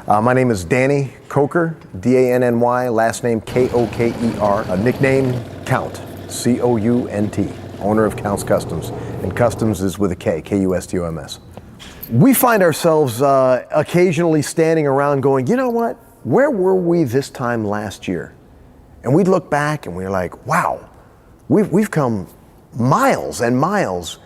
My name is Danny Koker, D-A-N-N-Y, last name K-O-K-E-R, a nickname Count, C-O-U-N-T, owner of Count's Customs, and Customs is with a K, K-U-S-T-O-M-S. We find ourselves occasionally standing around going, you know what, where were we this time last year? And we'd look back and we're like, wow, we've come miles and miles,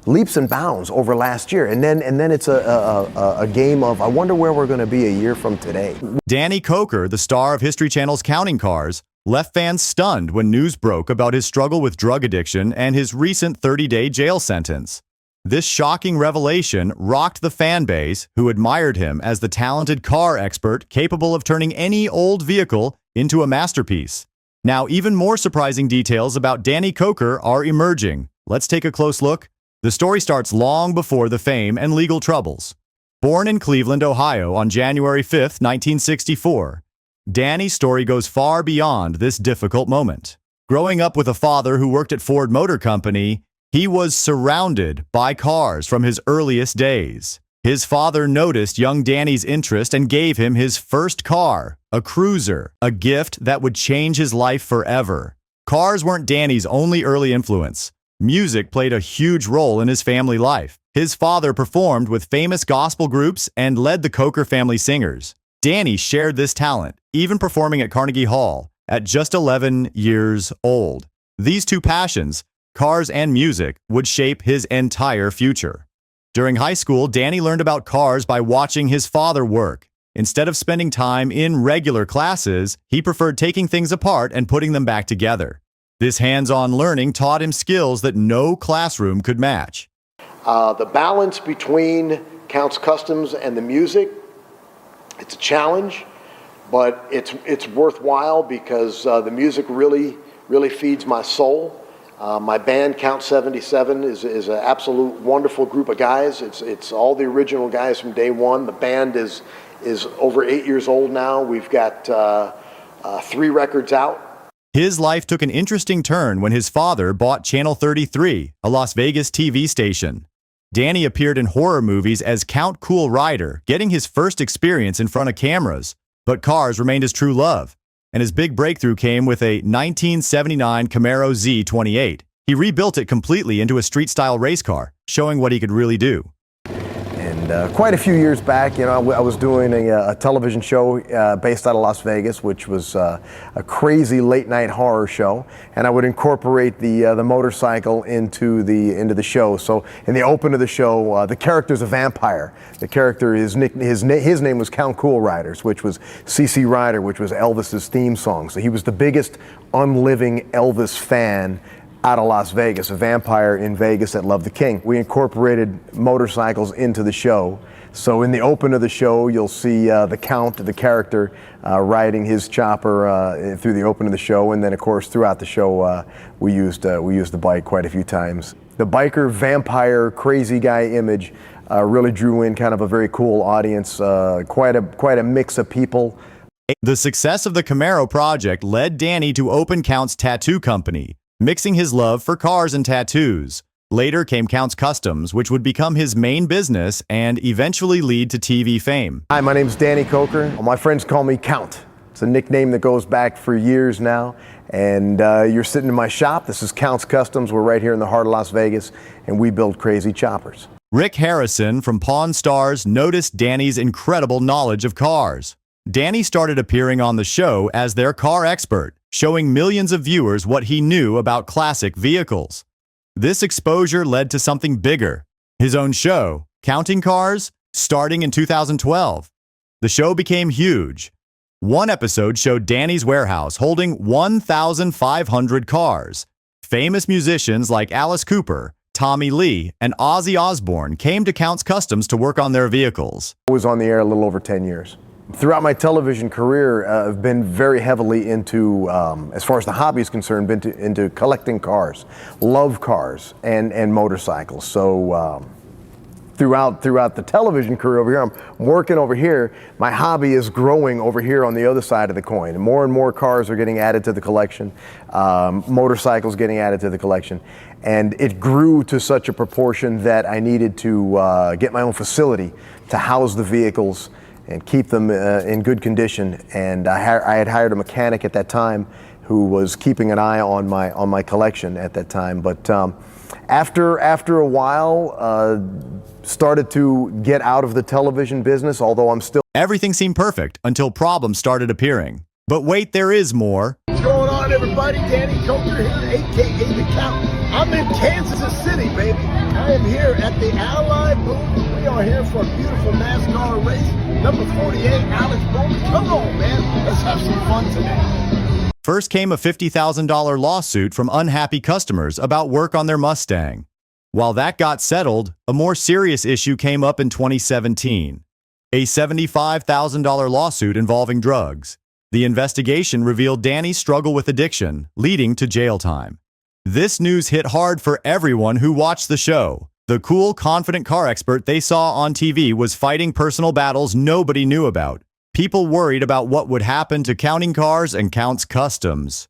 leaps and bounds over last year. And then it's a game of, I wonder where we're going to be a year from today. Danny Koker, the star of History Channel's Counting Cars, left fans stunned when news broke about his struggle with drug addiction and his recent 30-day jail sentence. This shocking revelation rocked the fan base, who admired him as the talented car expert capable of turning any old vehicle into a masterpiece. Now, even more surprising details about Danny Koker are emerging. Let's take a close look. The story starts long before the fame and legal troubles. Born in Cleveland, Ohio on January 5, 1964, Danny's story goes far beyond this difficult moment. Growing up with a father who worked at Ford Motor Company, he was surrounded by cars from his earliest days. His father noticed young Danny's interest and gave him his first car, a cruiser, a gift that would change his life forever. Cars weren't Danny's only early influence. Music played a huge role in his family life. His father performed with famous gospel groups and led the Koker family singers. Danny shared this talent, even performing at Carnegie Hall at just 11 years old. These two passions, cars and music, would shape his entire future. During high school, Danny learned about cars by watching his father work. Instead of spending time in regular classes, he preferred taking things apart and putting them back together. This hands-on learning taught him skills that no classroom could match. The balance between Count's Customs and the music, it's a challenge, but it's worthwhile because the music really feeds my soul. My band, Count 77, is an absolute wonderful group of guys. It's all the original guys from day one. The band is over 8 years old now. We've got 3 records out. His life took an interesting turn when his father bought Channel 33, a Las Vegas TV station. Danny appeared in horror movies as Count Cool Rider, getting his first experience in front of cameras. But cars remained his true love, and his big breakthrough came with a 1979 Camaro Z28. He rebuilt it completely into a street-style race car, showing what he could really do. And quite a few years back, I was doing a television show based out of Las Vegas, which was a crazy late-night horror show, and I would incorporate the motorcycle into the show. So in the open of the show, the character's a vampire. The character, his name was Count Cool Riders, which was CC Rider, which was Elvis's theme song. So he was the biggest unliving Elvis fan out of Las Vegas, a vampire in Vegas that loved the king. We incorporated motorcycles into the show. So in the open of the show, you'll see the Count, the character, riding his chopper through the open of the show. And then, of course, throughout the show, we used the bike quite a few times. The biker, vampire, crazy guy image really drew in kind of a very cool audience, quite a mix of people. The success of the Camaro project led Danny to open Count's tattoo company, mixing his love for cars and tattoos. Later came Count's Customs, which would become his main business and eventually lead to TV fame. Hi, my name is Danny Koker. My friends call me Count. It's a nickname that goes back for years now. And you're sitting in my shop. This is Count's Customs. We're right here in the heart of Las Vegas, and we build crazy choppers. Rick Harrison from Pawn Stars noticed Danny's incredible knowledge of cars. Danny started appearing on the show as their car expert, showing millions of viewers what he knew about classic vehicles. This exposure led to something bigger, his own show, Counting Cars, starting in 2012. The show became huge. One episode showed Danny's warehouse holding 1,500 cars. Famous musicians like Alice Cooper, Tommy Lee, and Ozzy Osbourne came to Count's Customs to work on their vehicles. I was on the air a little over 10 years. Throughout my television career, I've been very heavily into, as far as the hobby is concerned, into collecting cars, love cars, and motorcycles. So throughout the television career over here, I'm working over here. My hobby is growing over here on the other side of the coin. And more cars are getting added to the collection, motorcycles getting added to the collection. And it grew to such a proportion that I needed to get my own facility to house the vehicles and keep them in good condition. And I had hired a mechanic at that time who was keeping an eye on my collection at that time. But after a while, started to get out of the television business, although I'm still. Everything seemed perfect until problems started appearing. But wait, there is more. What's going on, everybody? Danny Koker here, a.k.a. The Count. I'm in Kansas City, baby. I am here at the Ally booth. We are here for a beautiful NASCAR race. Number 48, Alex Bowman. Come on, man. Let's have some fun today. First came a $50,000 lawsuit from unhappy customers about work on their Mustang. While that got settled, a more serious issue came up in 2017. A $75,000 lawsuit involving drugs. The investigation revealed Danny's struggle with addiction, leading to jail time. This news hit hard for everyone who watched the show. The cool, confident car expert they saw on TV was fighting personal battles nobody knew about. People worried about what would happen to Counting Cars and Count's Customs.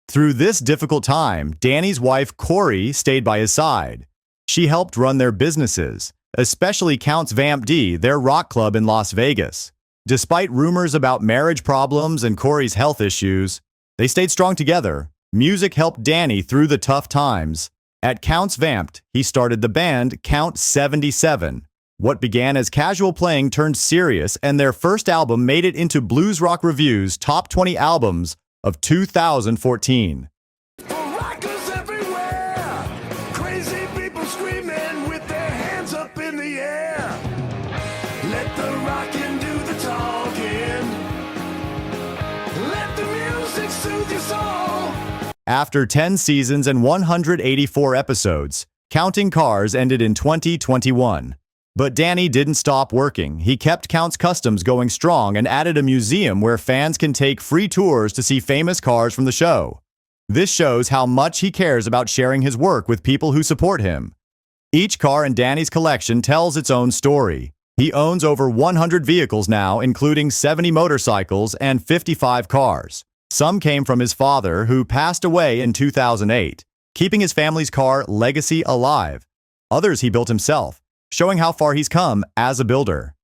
Through this difficult time, Danny's wife, Corey, stayed by his side. She helped run their businesses, especially Count's Vamp D, their rock club in Las Vegas. Despite rumors about marriage problems and Corey's health issues, they stayed strong together. Music helped Danny through the tough times. At Count's Vamped, he started the band Count 77. What began as casual playing turned serious, and their first album made it into Blues Rock Review's top 20 albums of 2014. Rockers everywhere, crazy people screaming with their hands up in the air. Let the rockin' do the talking. Let the music soothe your soul. After 10 seasons and 184 episodes, Counting Cars ended in 2021. But Danny didn't stop working. He kept Count's Customs going strong and added a museum where fans can take free tours to see famous cars from the show. This shows how much he cares about sharing his work with people who support him. Each car in Danny's collection tells its own story. He owns over 100 vehicles now, including 70 motorcycles and 55 cars. Some came from his father, who passed away in 2008, keeping his family's car legacy alive. Others he built himself, showing how far he's come as a builder.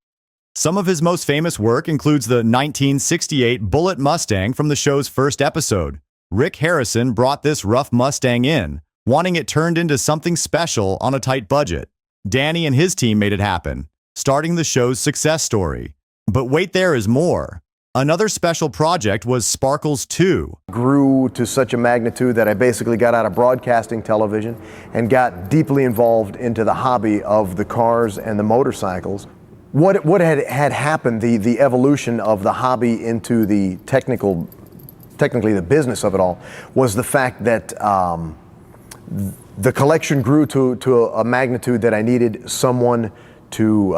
Some of his most famous work includes the 1968 Bullet Mustang from the show's first episode. Rick Harrison brought this rough Mustang in, wanting it turned into something special on a tight budget. Danny and his team made it happen, starting the show's success story. But wait, there is more. Another special project was Sparkles 2. Grew to such a magnitude that I basically got out of broadcasting television and got deeply involved into the hobby of the cars and the motorcycles. What had happened, the evolution of the hobby into the technically the business of it all, was the fact that the collection grew to a magnitude that I needed someone to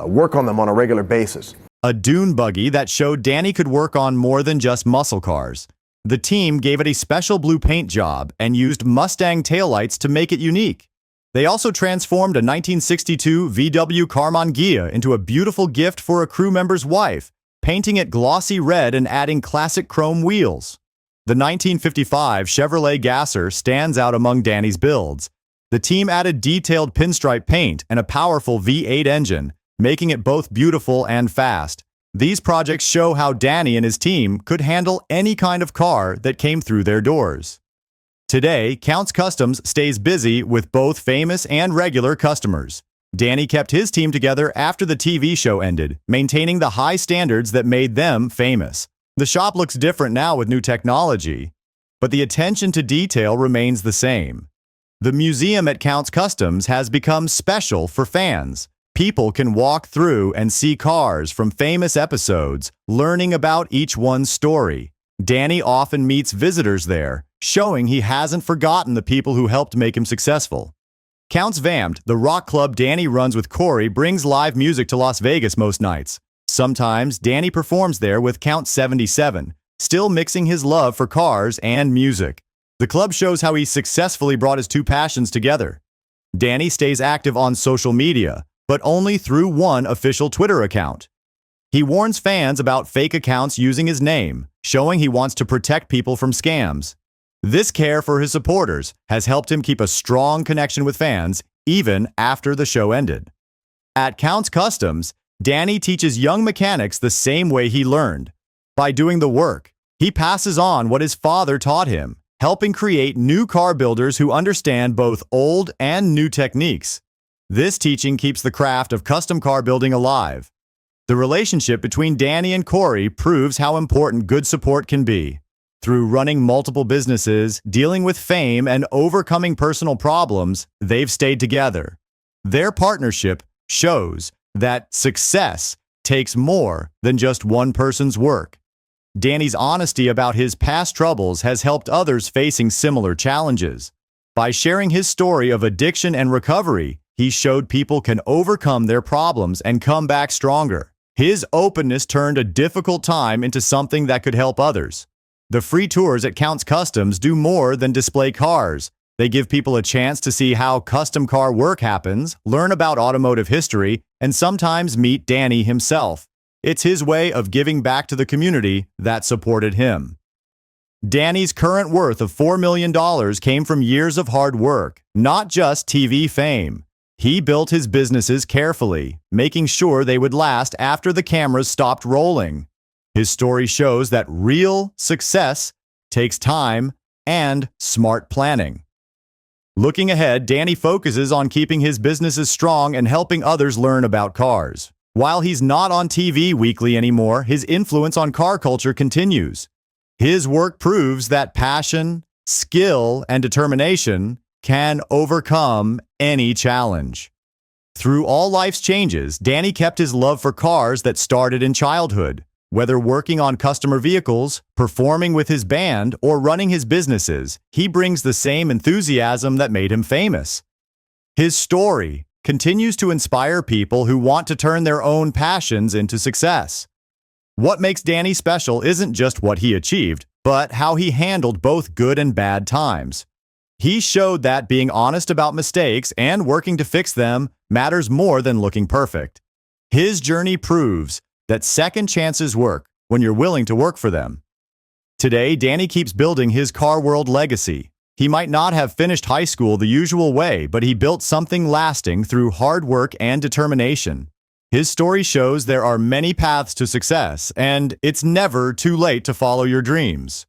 work on them on a regular basis. A dune buggy that showed Danny could work on more than just muscle cars. The team gave it a special blue paint job and used Mustang taillights to make it unique. They also transformed a 1962 VW Carman Ghia into a beautiful gift for a crew member's wife, painting it glossy red and adding classic chrome wheels. The 1955 Chevrolet Gasser stands out among Danny's builds. The team added detailed pinstripe paint and a powerful V8 engine, making it both beautiful and fast. These projects show how Danny and his team could handle any kind of car that came through their doors. Today, Count's Customs stays busy with both famous and regular customers. Danny kept his team together after the TV show ended, maintaining the high standards that made them famous. The shop looks different now with new technology, but the attention to detail remains the same. The museum at Count's Customs has become special for fans. People can walk through and see cars from famous episodes, learning about each one's story. Danny often meets visitors there, showing he hasn't forgotten the people who helped make him successful. Count's Vamped, the rock club Danny runs with Corey, brings live music to Las Vegas most nights. Sometimes Danny performs there with Count 77, still mixing his love for cars and music. The club shows how he successfully brought his two passions together. Danny stays active on social media, but only through one official Twitter account. He warns fans about fake accounts using his name, showing he wants to protect people from scams. This care for his supporters has helped him keep a strong connection with fans even after the show ended. At Count's Customs, Danny teaches young mechanics the same way he learned. By doing the work, he passes on what his father taught him, helping create new car builders who understand both old and new techniques. This teaching keeps the craft of custom car building alive. The relationship between Danny and Corey proves how important good support can be. Through running multiple businesses, dealing with fame, and overcoming personal problems, they've stayed together. Their partnership shows that success takes more than just one person's work. Danny's honesty about his past troubles has helped others facing similar challenges. By sharing his story of addiction and recovery, he showed people can overcome their problems and come back stronger. His openness turned a difficult time into something that could help others. The free tours at Counts Customs do more than display cars. They give people a chance to see how custom car work happens, learn about automotive history, and sometimes meet Danny himself. It's his way of giving back to the community that supported him. Danny's current worth of $4 million came from years of hard work, not just TV fame. He built his businesses carefully, making sure they would last after the cameras stopped rolling. His story shows that real success takes time and smart planning. Looking ahead, Danny focuses on keeping his businesses strong and helping others learn about cars. While he's not on TV weekly anymore, his influence on car culture continues. His work proves that passion, skill, and determination can overcome any challenge. Through all life's changes, Danny kept his love for cars that started in childhood. Whether working on customer vehicles, performing with his band, or running his businesses, he brings the same enthusiasm that made him famous. His story continues to inspire people who want to turn their own passions into success. What makes Danny special isn't just what he achieved, but how he handled both good and bad times. He showed that being honest about mistakes and working to fix them matters more than looking perfect. His journey proves that second chances work when you're willing to work for them. Today, Danny keeps building his car world legacy. He might not have finished high school the usual way, but he built something lasting through hard work and determination. His story shows there are many paths to success, and it's never too late to follow your dreams.